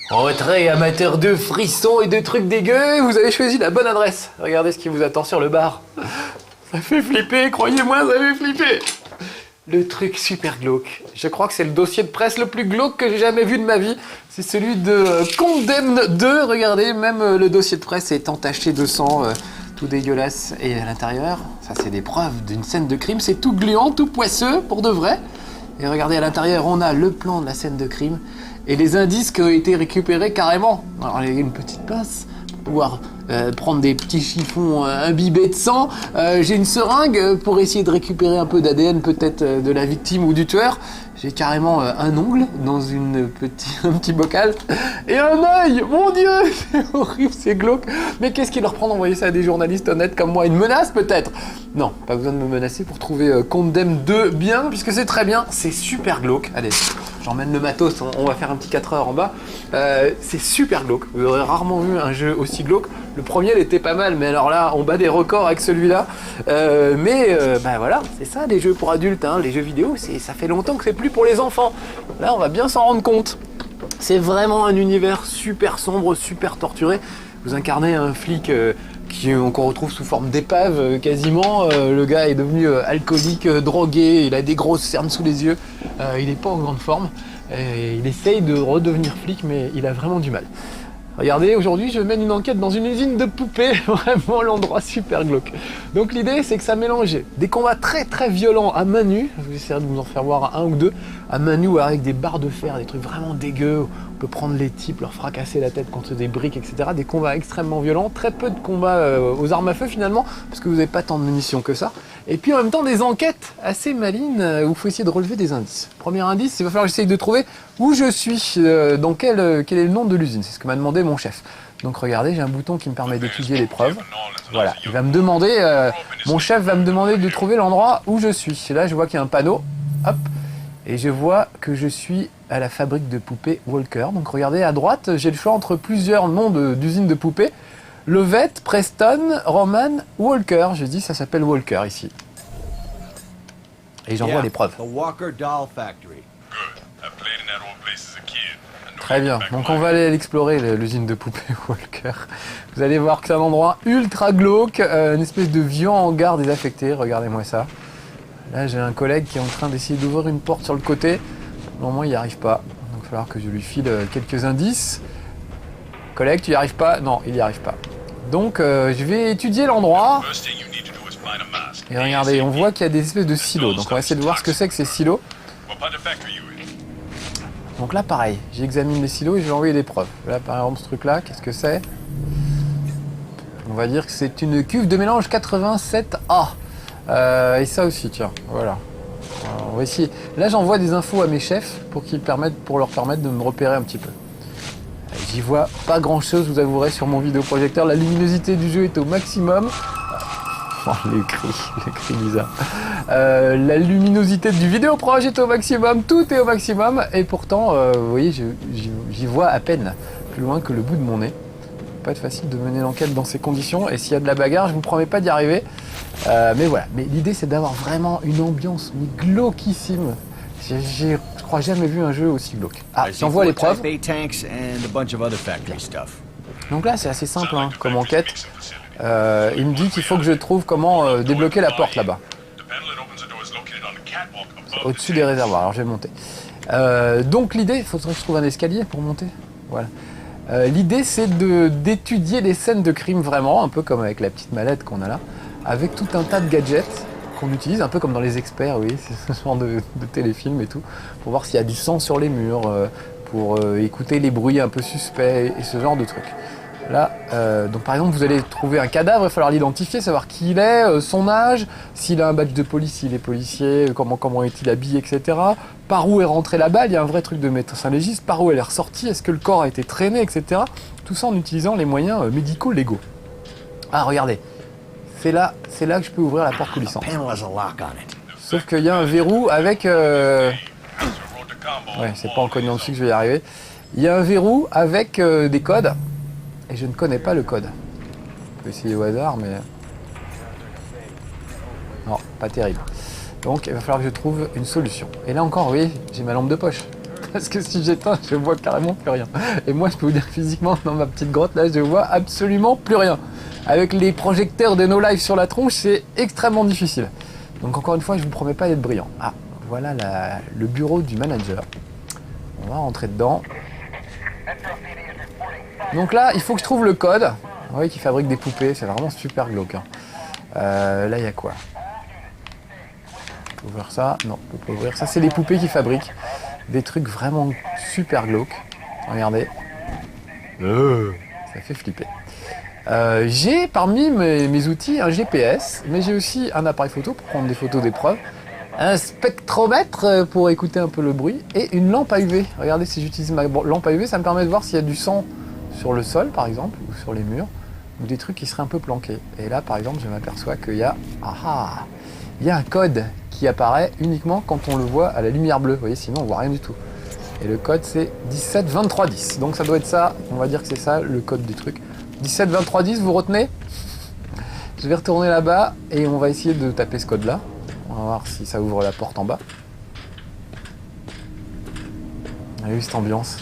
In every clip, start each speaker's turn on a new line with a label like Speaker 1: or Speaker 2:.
Speaker 1: Retrait amateur de frissons et de trucs dégueux, vous avez choisi la bonne adresse. Regardez ce qui vous attend sur le bar. Ça fait flipper, croyez-moi, ça fait flipper. Le truc super glauque. Je crois que c'est le dossier de presse le plus glauque que j'ai jamais vu de ma vie. C'est celui de Condemned 2. Regardez, même le dossier de presse est entaché de sang, tout dégueulasse. Et à l'intérieur, ça c'est des preuves d'une scène de crime. C'est tout gluant, tout poisseux, pour de vrai. Et regardez, à l'intérieur, on a le plan de la scène de crime et les indices qui ont été récupérés carrément. Alors, il y a une petite pince pour pouvoir prendre des petits chiffons imbibés de sang. J'ai une seringue pour essayer de récupérer un peu d'ADN peut-être de la victime ou du tueur. J'ai carrément un ongle dans un petit bocal et un œil. Mon Dieu, c'est horrible, c'est glauque. Mais qu'est-ce qui leur prend d'envoyer ça à des journalistes honnêtes comme moi? Une menace peut-être? Non, pas besoin de me menacer pour trouver Condemned 2 bien, puisque c'est très bien, c'est super glauque. Allez, j'emmène le matos, on va faire un petit 4 heures en bas. C'est super glauque, vous aurez rarement vu un jeu aussi glauque. Le premier, il était pas mal, mais alors là, on bat des records avec celui-là. Bah voilà, c'est ça les jeux pour adultes, hein. Les jeux vidéo, ça fait longtemps que c'est plus pour les enfants. Là, on va bien s'en rendre compte. C'est vraiment un univers super sombre, super torturé. Vous incarnez un flic qu'on retrouve sous forme d'épave quasiment. Le gars est devenu alcoolique, drogué, il a des grosses cernes sous les yeux. Il n'est pas en grande forme. Il essaye de redevenir flic, mais il a vraiment du mal. Regardez, aujourd'hui, je mène une enquête dans une usine de poupées, vraiment l'endroit super glauque. Donc l'idée, c'est que ça mélange des combats très très violents à main nue, je vais essayer de vous en faire voir un ou deux, à main nue avec des barres de fer, des trucs vraiment dégueux, on peut prendre les types, leur fracasser la tête contre des briques, etc. Des combats extrêmement violents, très peu de combats aux armes à feu finalement, parce que vous n'avez pas tant de munitions que ça. Et puis en même temps, des enquêtes assez malines où il faut essayer de relever des indices. Premier indice, il va falloir que j'essaye de trouver où je suis, dans quel est le nom de l'usine, c'est ce que m'a demandé mon chef. Donc regardez, j'ai un bouton qui me permet d'étudier les preuves. Voilà, il va me demander, mon chef va me demander de trouver l'endroit où je suis. Et là, je vois qu'il y a un panneau, hop, et je vois que je suis à la fabrique de poupées Walker. Donc regardez, à droite, j'ai le choix entre plusieurs noms d'usines de poupées. Lovett, Preston, Roman, Walker. Je dis, ça s'appelle Walker ici. Et j'envoie les preuves. Très bien, donc on va aller l'explorer, l'usine de poupées Walker. Vous allez voir que c'est un endroit ultra glauque, une espèce de vieux hangar désaffecté, regardez-moi ça. Là j'ai un collègue qui est en train d'essayer d'ouvrir une porte sur le côté. Normalement il n'y arrive pas, donc il va falloir que je lui file quelques indices. Collègue, tu n'y arrives pas? Non, il n'y arrive pas. Donc je vais étudier l'endroit. Et regardez, on voit qu'il y a des espèces de silos, donc on va essayer de voir ce que c'est que ces silos. Donc là, pareil, j'examine les silos et je vais envoyer des preuves. Là, par exemple, ce truc-là, qu'est-ce que c'est? On va dire que c'est une cuve de mélange 87A. Et ça aussi, tiens, voilà. Alors, on va essayer. Là, j'envoie des infos à mes chefs pour leur permettre de me repérer un petit peu. J'y vois pas grand-chose, vous avouerez, sur mon vidéoprojecteur. La luminosité du jeu est au maximum. Oh, le cri bizarre. La luminosité du vidéoproj est au maximum, tout est au maximum, et pourtant, vous voyez, j'y vois à peine plus loin que le bout de mon nez. Pas être facile de mener l'enquête dans ces conditions, et s'il y a de la bagarre, je vous promets pas d'y arriver. Mais voilà, mais l'idée c'est d'avoir vraiment une ambiance glauquissime. Je crois jamais vu un jeu aussi glauque. Ah, j'envoie les preuves. Donc là, c'est assez simple hein, comme enquête. Il me dit qu'il faut que je trouve comment débloquer la porte là-bas. Au-dessus des réservoirs, alors je vais monter. Donc l'idée, il faudrait que je trouve un escalier pour monter. Voilà. L'idée c'est d'étudier les scènes de crime vraiment, un peu comme avec la petite mallette qu'on a là, avec tout un tas de gadgets qu'on utilise, un peu comme dans Les Experts, oui, c'est ce genre de téléfilm et tout, pour voir s'il y a du sang sur les murs, pour écouter les bruits un peu suspects et ce genre de trucs. Là, donc par exemple, vous allez trouver un cadavre, il va falloir l'identifier, savoir qui il est, son âge, s'il a un badge de police, s'il est policier, comment est-il habillé, etc. Par où est rentrée la balle, il y a un vrai truc de médecin légiste, par où elle est ressortie, est-ce que le corps a été traîné, etc. Tout ça en utilisant les moyens médicaux légaux. Ah, regardez, c'est là que je peux ouvrir la porte coulissante. Sauf qu'il y a un verrou avec... Ouais, c'est pas en cognant dessus que je vais y arriver. Il y a un verrou avec des codes. Et je ne connais pas le code. Je peux essayer au hasard, mais... Non, pas terrible. Donc, il va falloir que je trouve une solution. Et là encore, oui, j'ai ma lampe de poche. Parce que si j'éteins, je vois carrément plus rien. Et moi, je peux vous dire physiquement, dans ma petite grotte, là, je vois absolument plus rien. Avec les projecteurs de No Life sur la tronche, c'est extrêmement difficile. Donc encore une fois, je vous promets pas d'être brillant. Ah, voilà le bureau du manager. On va rentrer dedans. Donc là, il faut que je trouve le code. Oui, qui fabrique des poupées, c'est vraiment super glauque. Hein. Là, il y a quoi? On peut ouvrir ça? Non, on peut pas ouvrir ça. C'est les poupées qui fabriquent des trucs vraiment super glauques. Regardez. Ça fait flipper. J'ai parmi mes outils un GPS, mais j'ai aussi un appareil photo pour prendre des photos d'épreuves, un spectromètre pour écouter un peu le bruit et une lampe à UV. Regardez, si j'utilise ma lampe à UV, ça me permet de voir s'il y a du sang sur le sol, par exemple, ou sur les murs, ou des trucs qui seraient un peu planqués. Et là, par exemple, je m'aperçois qu'il y a... il y a un code qui apparaît uniquement quand on le voit à la lumière bleue. Vous voyez, sinon on voit rien du tout. Et le code, c'est 172310. Donc ça doit être ça, on va dire que c'est ça, le code du truc. 172310, vous retenez? Je vais retourner là-bas et on va essayer de taper ce code-là. On va voir si ça ouvre la porte en bas. Vous avez vu cette ambiance?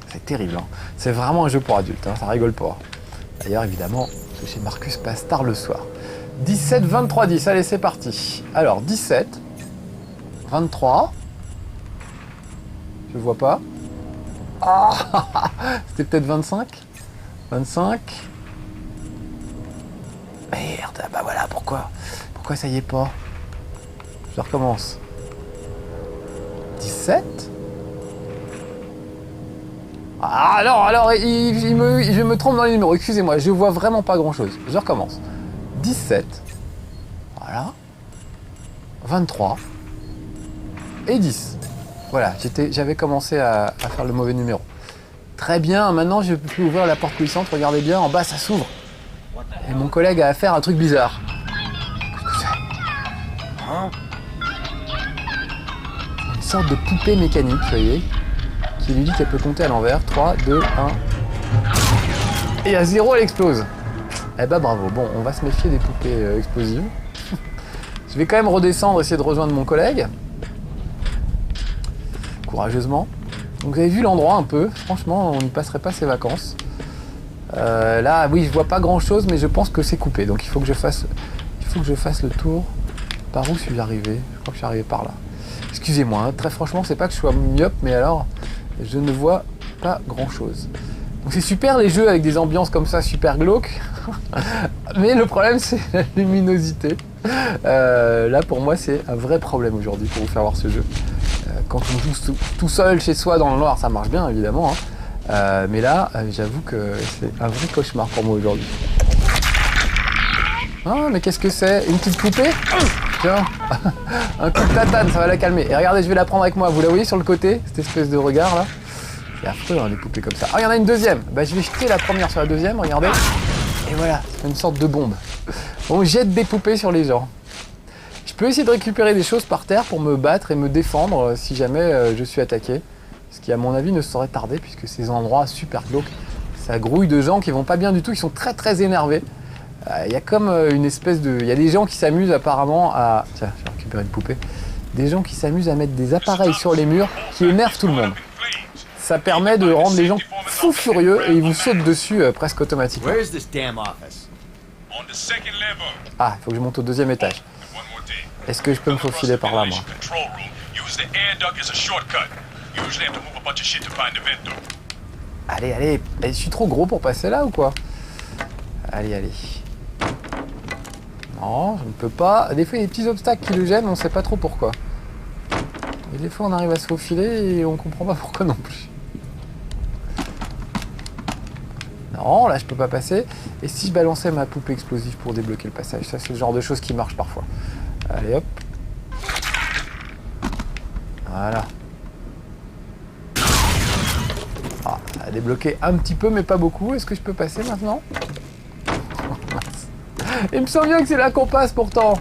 Speaker 1: C'est terrible. Hein. C'est vraiment un jeu pour adultes, hein, ça rigole pas. D'ailleurs, évidemment, c'est chez Marcus passe tard le soir. 17, 23, 10. Allez, c'est parti. Alors, 17, 23. Je vois pas. Ah, c'était peut-être 25. 25. Merde, bah voilà, pourquoi ça y est pas? Je recommence. 17. Ah non, alors, je me trompe dans les numéros, excusez-moi, je vois vraiment pas grand-chose. Je recommence. 17. Voilà. 23. Et 10. Voilà, j'avais commencé à faire le mauvais numéro. Très bien, maintenant je peux ouvrir la porte puissante, regardez bien, en bas ça s'ouvre. Et mon collègue a affaire à un truc bizarre. Qu'est-ce que c'est? Une sorte de poupée mécanique, vous voyez, qui lui dit qu'elle peut compter à l'envers. 3, 2, 1. Et à 0, elle explose. Eh bah bravo. Bon, on va se méfier des poupées explosives. Je vais quand même redescendre, essayer de rejoindre mon collègue. Courageusement. Donc vous avez vu l'endroit un peu. Franchement, on n'y passerait pas ses vacances. Là, oui, je vois pas grand chose, mais je pense que c'est coupé. Donc il faut que je fasse le tour. Par où suis-je arrivé? Je crois que je suis arrivé par là. Excusez-moi, hein, très franchement, c'est pas que je sois myope, mais alors, je ne vois pas grand chose. Donc c'est super les jeux avec des ambiances comme ça, super glauques. Mais le problème, c'est la luminosité. Là, pour moi, c'est un vrai problème aujourd'hui pour vous faire voir ce jeu. Quand on joue tout seul chez soi dans le noir, ça marche bien, évidemment. Hein. Mais là, j'avoue que c'est un vrai cauchemar pour moi aujourd'hui. Ah, mais qu'est-ce que c'est? Une petite poupée? Tiens, un coup de tatane, ça va la calmer. Et regardez, je vais la prendre avec moi. Vous la voyez sur le côté, cette espèce de regard là? C'est affreux, hein, les poupées comme ça. Ah, il y en a une deuxième. Bah, je vais jeter la première sur la deuxième, regardez. Et voilà, c'est une sorte de bombe. On jette des poupées sur les gens. Je peux essayer de récupérer des choses par terre pour me battre et me défendre si jamais je suis attaqué. Ce qui, à mon avis, ne saurait tarder puisque ces endroits super glauques, ça grouille de gens qui vont pas bien du tout, qui sont très très énervés. Il y a comme une espèce de... Il y a des gens qui s'amusent apparemment à... Tiens, j'ai récupéré une poupée. Des gens qui s'amusent à mettre des appareils sur les murs qui énervent tout le monde. Ça permet de rendre les gens fous furieux et ils vous sautent dessus presque automatiquement. Ah, il faut que je monte au deuxième étage. Est-ce que je peux me faufiler par là, moi? Allez, allez. Je suis trop gros pour passer là ou quoi? Allez, allez. Non, je ne peux pas. Des fois, il y a des petits obstacles qui le gênent, on ne sait pas trop pourquoi. Et des fois, on arrive à se faufiler et on ne comprend pas pourquoi non plus. Non, là, je peux pas passer. Et si je balançais ma poupée explosive pour débloquer le passage? Ça, c'est le genre de choses qui marchent parfois. Allez, hop. Voilà. Ah, ça a débloqué un petit peu, mais pas beaucoup. Est-ce que je peux passer maintenant? Il me semble bien que c'est là qu'on passe pourtant.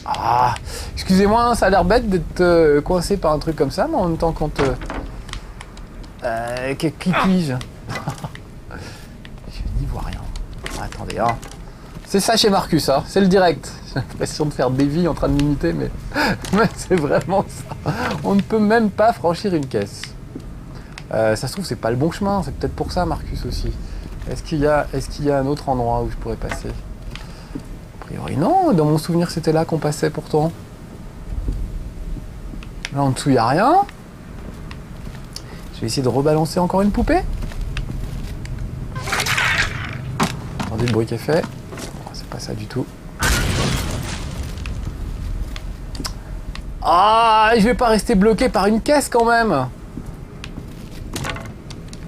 Speaker 1: Ah, excusez-moi, ça a l'air bête d'être coincé par un truc comme ça, mais en même temps quand... qui puis-je? Je n'y vois rien. Attendez, hein. C'est ça chez Marcus, hein. C'est le direct. J'ai l'impression de faire des vies en train de m'imiter, mais c'est vraiment ça. On ne peut même pas franchir une caisse. Ça se trouve, c'est pas le bon chemin. C'est peut-être pour ça, Marcus aussi. Est-ce qu'il y a un autre endroit où je pourrais passer? A priori, non. Dans mon souvenir, c'était là qu'on passait pourtant. Là, en dessous, il n'y a rien. Je vais essayer de rebalancer encore une poupée. Attendez le bruit qui est fait. C'est pas ça du tout. Ah, je vais pas rester bloqué par une caisse quand même.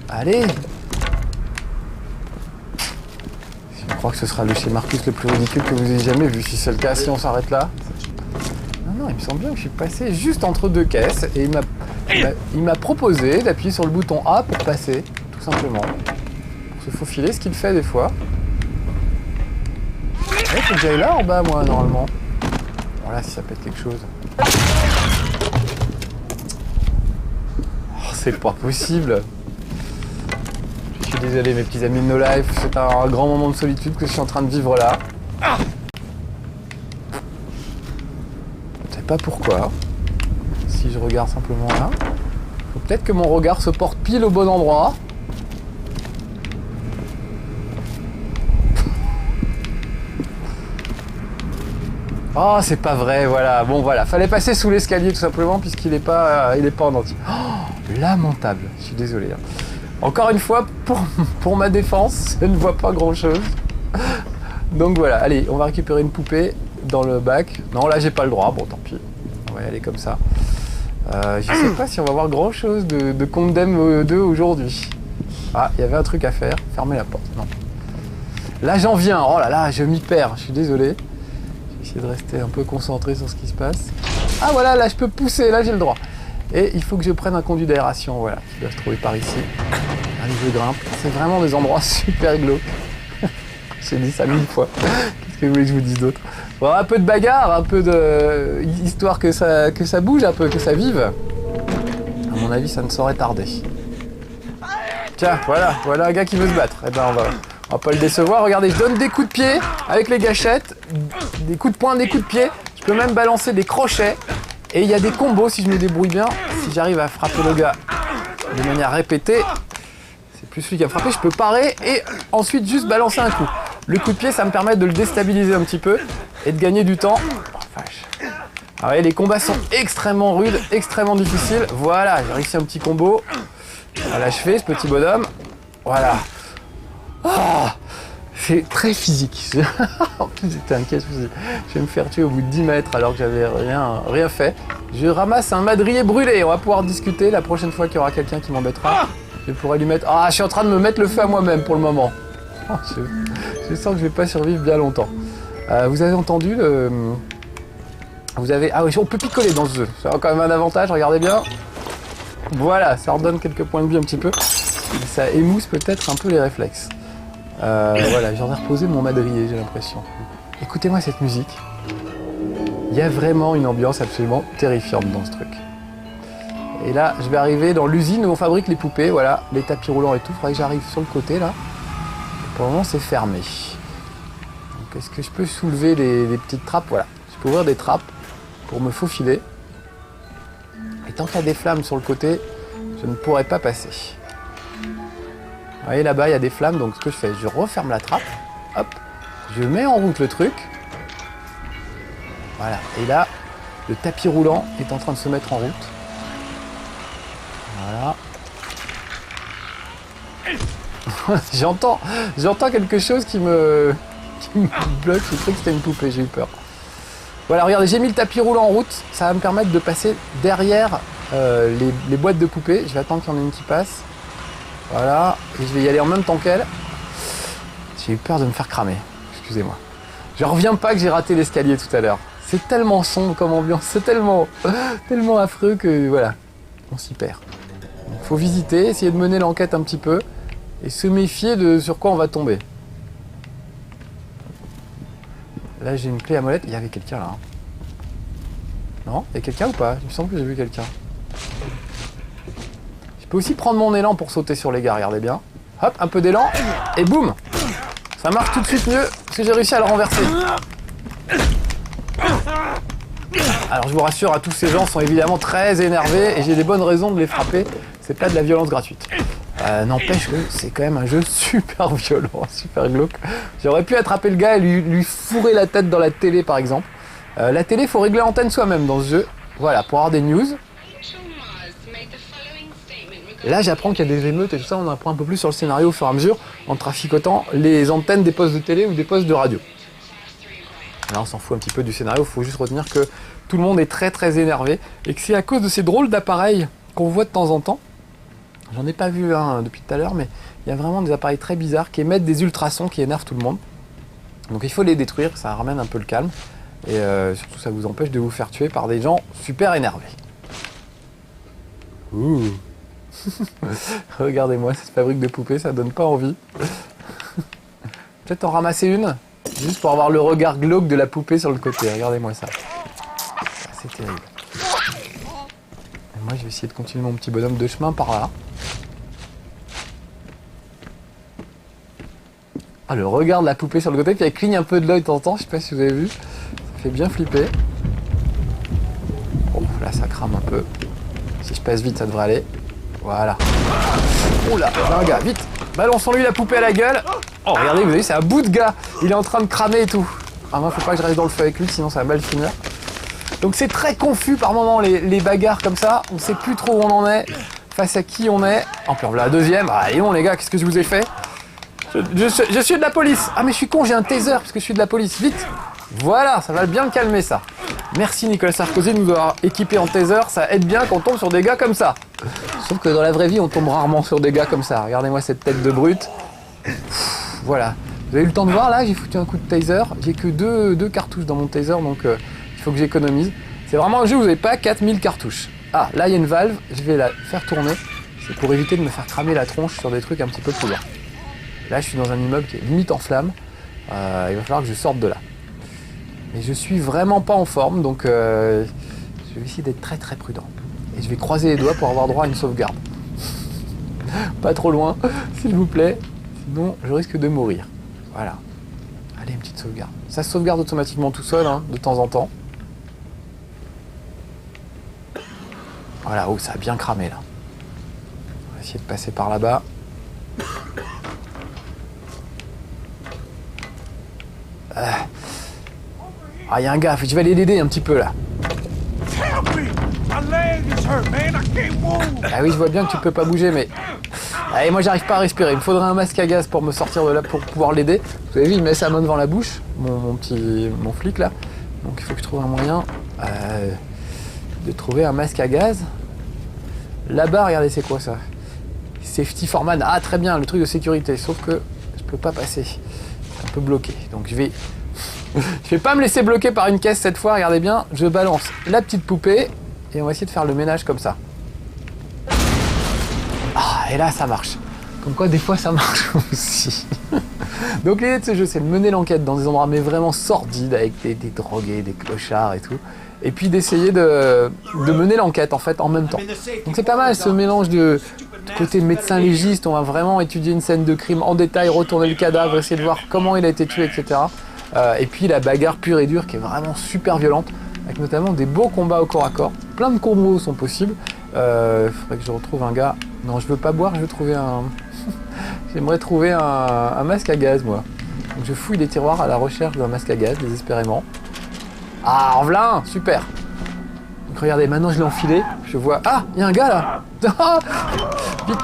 Speaker 1: Allez. Je crois que ce sera le chez Marcus le plus ridicule que vous ayez jamais vu. Si c'est le cas, si on s'arrête là. Non, il me semble bien que je suis passé juste entre deux caisses et il m'a proposé d'appuyer sur le bouton A pour passer, tout simplement. Pour se faufiler, ce qu'il fait des fois. Il faut que j'aille là en bas, moi, normalement. Voilà, si ça peut être quelque chose. Oh, c'est pas possible. Je suis désolé, mes petits amis de No Life. C'est un grand moment de solitude que je suis en train de vivre là. Je sais pas pourquoi. Si je regarde simplement là. Faut peut-être que mon regard se porte pile au bon endroit. Oh, c'est pas vrai, voilà. Bon, voilà. Fallait passer sous l'escalier tout simplement puisqu'il est pas en entier. Oh, lamentable. Je suis désolé. Encore une fois, pour ma défense, je ne vois pas grand-chose. Donc voilà. Allez, on va récupérer une poupée dans le bac. Non, là, j'ai pas le droit. Bon, tant pis. On va y aller comme ça. Je sais pas si on va voir grand-chose de Condemn 2 aujourd'hui. Ah, il y avait un truc à faire. Fermer la porte. Non. Là, j'en viens. Oh là là, je m'y perds. Je suis désolé. Essayer de rester un peu concentré sur ce qui se passe. Ah voilà, là je peux pousser, là j'ai le droit. Et il faut que je prenne un conduit d'aération, voilà, qui doit se trouver par ici. Allez, je grimpe. C'est vraiment des endroits super glauques. J'ai dit ça 1000 fois. Qu'est-ce que vous voulez que je vous dise d'autre? Bon, un peu de bagarre, un peu de... histoire que ça bouge un peu, que ça vive. À mon avis, ça ne saurait tarder. Tiens, voilà un gars qui veut se battre. Eh ben on va pas le décevoir. Regardez, je donne des coups de pied avec les gâchettes, des coups de poing, des coups de pied. Je peux même balancer des crochets. Et il y a des combos si je me débrouille bien. Si j'arrive à frapper le gars de manière répétée, c'est plus celui qui a frappé. Je peux parer et ensuite juste balancer un coup. Le coup de pied, ça me permet de le déstabiliser un petit peu et de gagner du temps. Oh, vache. Alors, voyez, les combats sont extrêmement rudes, extrêmement difficiles. Voilà, j'ai réussi un petit combo. À l'achever, ce petit bonhomme. Voilà. Oh, c'est très physique. En plus, j'étais inquiet. Je vais me faire tuer au bout de 10 mètres alors que j'avais rien fait. Je ramasse un madrier brûlé. On va pouvoir discuter la prochaine fois qu'il y aura quelqu'un qui m'embêtera. Je pourrais lui mettre... Ah, je suis en train de me mettre le feu à moi-même pour le moment. Oh, je sens que je vais pas survivre bien longtemps. Vous avez entendu le... Vous avez... Ah oui, on peut picoler dans ce jeu. Ça a quand même un avantage, regardez bien. Voilà, ça redonne quelques points de vie un petit peu. Et ça émousse peut-être un peu les réflexes. Voilà, j'en ai reposé mon madrier, j'ai l'impression. Écoutez-moi cette musique. Il y a vraiment une ambiance absolument terrifiante dans ce truc. Et là, je vais arriver dans l'usine où on fabrique les poupées, voilà, les tapis roulants et tout. Il faudrait que j'arrive sur le côté là. Et pour le moment, c'est fermé. Donc, est-ce que je peux soulever les petites trappes? Voilà, je peux ouvrir des trappes pour me faufiler. Et tant qu'il y a des flammes sur le côté, je ne pourrai pas passer. Vous voyez là-bas, il y a des flammes, donc ce que je fais, je referme la trappe, hop, je mets en route le truc. Voilà, et là, le tapis roulant est en train de se mettre en route. Voilà. J'entends quelque chose qui me bloque, je crois que c'était une poupée, j'ai eu peur. Voilà, regardez, j'ai mis le tapis roulant en route, ça va me permettre de passer derrière les boîtes de poupées. Je vais attendre qu'il y en ait une qui passe. Voilà, et je vais y aller en même temps qu'elle. J'ai eu peur de me faire cramer, excusez-moi. Je reviens pas que j'ai raté l'escalier tout à l'heure. C'est tellement sombre comme ambiance, c'est tellement affreux que voilà, on s'y perd. Donc, faut visiter, essayer de mener l'enquête un petit peu et se méfier de sur quoi on va tomber. Là j'ai une clé à molette, il y avait quelqu'un là. Non? Il y a quelqu'un ou pas? Il me semble que j'ai vu quelqu'un. Je peux aussi prendre mon élan pour sauter sur les gars, regardez bien. Hop, un peu d'élan, et boum! Ça marche tout de suite mieux Est-ce que j'ai réussi à le renverser? Alors je vous rassure, tous ces gens sont évidemment très énervés et j'ai des bonnes raisons de les frapper. C'est pas de la violence gratuite. N'empêche que c'est quand même un jeu super violent, super glauque. J'aurais pu attraper le gars et lui fourrer la tête dans la télé par exemple. La télé, il faut régler l'antenne soi-même dans ce jeu. Voilà, pour avoir des news. Là, j'apprends qu'il y a des émeutes et tout ça. On apprend un peu plus sur le scénario au fur et à mesure en traficotant les antennes des postes de télé ou des postes de radio. Là, on s'en fout un petit peu du scénario. Il faut juste retenir que tout le monde est très très énervé et que c'est à cause de ces drôles d'appareils qu'on voit de temps en temps. J'en ai pas vu un depuis tout à l'heure, mais il y a vraiment des appareils très bizarres qui émettent des ultrasons qui énervent tout le monde. Donc il faut les détruire, ça ramène un peu le calme. Et surtout, ça vous empêche de vous faire tuer par des gens super énervés. Ouh. Regardez-moi cette fabrique de poupées, ça donne pas envie. Peut-être en ramasser une, juste pour avoir le regard glauque de la poupée sur le côté. Regardez-moi ça. C'est terrible. Et moi, je vais essayer de continuer mon petit bonhomme de chemin par là. Ah, le regard de la poupée sur le côté, puis elle cligne un peu de l'œil de temps en temps, je sais pas si vous avez vu. Ça fait bien flipper. Bon, là, ça crame un peu. Si je passe vite, ça devrait aller. Voilà. Oh là, un gars, vite. Balançons-lui la poupée à la gueule. Oh, regardez, vous avez vu, c'est un bout de gars. Il est en train de cramer et tout. Ah, moi, faut pas que je reste dans le feu avec lui, sinon ça va mal finir. Donc c'est très confus par moments, les bagarres comme ça. On sait plus trop où on en est, face à qui on est. En plus, la deuxième. Ah, et bon, les gars, qu'est-ce que je vous ai fait? Je suis de la police. Ah, mais je suis con, j'ai un taser parce que je suis de la police. Vite. Voilà, ça va bien le calmer, ça. Merci Nicolas Sarkozy de nous avoir équipés en taser. Ça aide bien quand on tombe sur des gars comme ça. Sauf que dans la vraie vie, on tombe rarement sur des gars comme ça. Regardez-moi cette tête de brute. Voilà. Vous avez eu le temps de voir, là, j'ai foutu un coup de taser. J'ai que deux cartouches dans mon taser, donc il faut que j'économise. C'est vraiment un jeu où vous n'avez pas 4000 cartouches. Ah, là, il y a une valve. Je vais la faire tourner. C'est pour éviter de me faire cramer la tronche sur des trucs un petit peu plus loin. Là, je suis dans un immeuble qui est limite en flammes. Il va falloir que je sorte de là. Mais je suis vraiment pas en forme, donc je vais essayer d'être très très prudent. Et je vais croiser les doigts pour avoir droit à une sauvegarde. Pas trop loin, s'il vous plaît. Sinon, je risque de mourir. Voilà. Allez, une petite sauvegarde. Ça se sauvegarde automatiquement tout seul, hein, de temps en temps. Voilà, oh, ça a bien cramé là. On va essayer de passer par là-bas. Ah, il y a un gars, je vais aller l'aider un petit peu là. Ah oui, je vois bien que tu peux pas bouger, mais... Allez, moi j'arrive pas à respirer, il me faudrait un masque à gaz pour me sortir de là, pour pouvoir l'aider. Vous avez vu, il met sa main devant la bouche, mon flic là. Donc il faut que je trouve un moyen de trouver un masque à gaz. Là-bas, regardez, c'est quoi ça? Safety for man. Ah, très bien, le truc de sécurité, sauf que je peux pas passer. C'est un peu bloqué, donc je vais pas me laisser bloquer par une caisse cette fois, regardez bien, je balance la petite poupée et on va essayer de faire le ménage comme ça. Ah, et là ça marche. Comme quoi des fois ça marche aussi. Donc l'idée de ce jeu, c'est de mener l'enquête dans des endroits mais vraiment sordides avec des drogués, des clochards et tout. Et puis d'essayer de mener l'enquête en fait en même temps. Donc c'est pas mal ce mélange de côté médecin légiste, on va vraiment étudier une scène de crime en détail, retourner le cadavre, essayer de voir comment il a été tué, etc. Et puis la bagarre pure et dure qui est vraiment super violente, avec notamment des beaux combats au corps à corps. Plein de combos sont possibles. Faudrait que je retrouve un gars. Non, je veux pas boire, je veux trouver un... J'aimerais trouver un masque à gaz, moi. Donc je fouille les tiroirs à la recherche d'un masque à gaz, désespérément. Ah, en v'là, super. Donc regardez, maintenant je l'ai enfilé, je vois... Ah, il y a un gars là. Vite.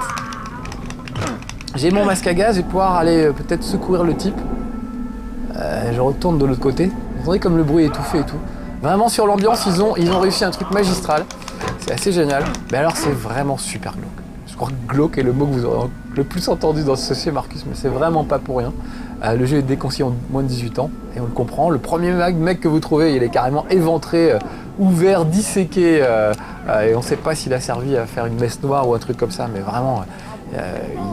Speaker 1: J'ai mon masque à gaz, je vais pouvoir aller peut-être secourir le type. Je retourne de l'autre côté. Vous entendez comme le bruit est étouffé et tout. Vraiment sur l'ambiance, ils ont réussi un truc magistral. C'est assez génial. Mais alors c'est vraiment super glauque. Je crois que glauque est le mot que vous aurez le plus entendu dans ce dossier, Marcus, mais c'est vraiment pas pour rien. Le jeu est déconseillé en moins de 18 ans, et on le comprend. Le premier mec que vous trouvez, il est carrément éventré, ouvert, disséqué, et on ne sait pas s'il a servi à faire une messe noire ou un truc comme ça, mais vraiment,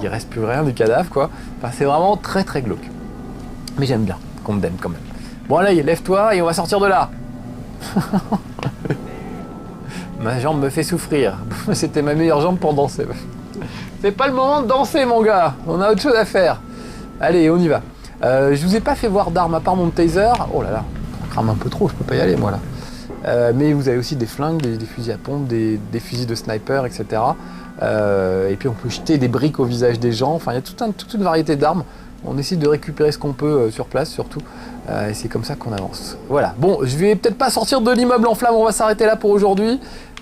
Speaker 1: il reste plus rien du cadavre, quoi. Enfin, c'est vraiment très très glauque. Mais j'aime bien qu'on me donne quand même. Bon allez, lève-toi et on va sortir de là. Ma jambe me fait souffrir. C'était ma meilleure jambe pour danser. C'est pas le moment de danser, mon gars. On a autre chose à faire. Allez, on y va. Je vous ai pas fait voir d'armes à part mon taser. Oh là là, ça crame un peu trop, je peux pas y aller moi là. Mais vous avez aussi des flingues, des fusils à pompe, des fusils de sniper, etc. Et puis on peut jeter des briques au visage des gens. Enfin, il y a toute une variété d'armes. On essaie de récupérer ce qu'on peut sur place surtout. Et c'est comme ça qu'on avance. Voilà. Bon, je vais peut-être pas sortir de l'immeuble en flammes, on va s'arrêter là pour aujourd'hui.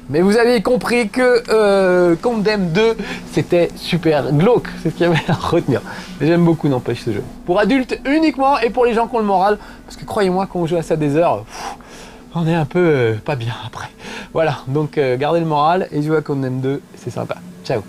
Speaker 1: Mais vous avez compris que Condemned 2, c'était super glauque. C'est ce qu'il y avait à retenir. Mais j'aime beaucoup, n'empêche, ce jeu. Pour adultes uniquement et pour les gens qui ont le moral. Parce que croyez-moi, quand on joue à ça des heures, on est un peu pas bien après. Voilà, donc gardez le moral et jouez à Condemned 2, c'est sympa. Ciao.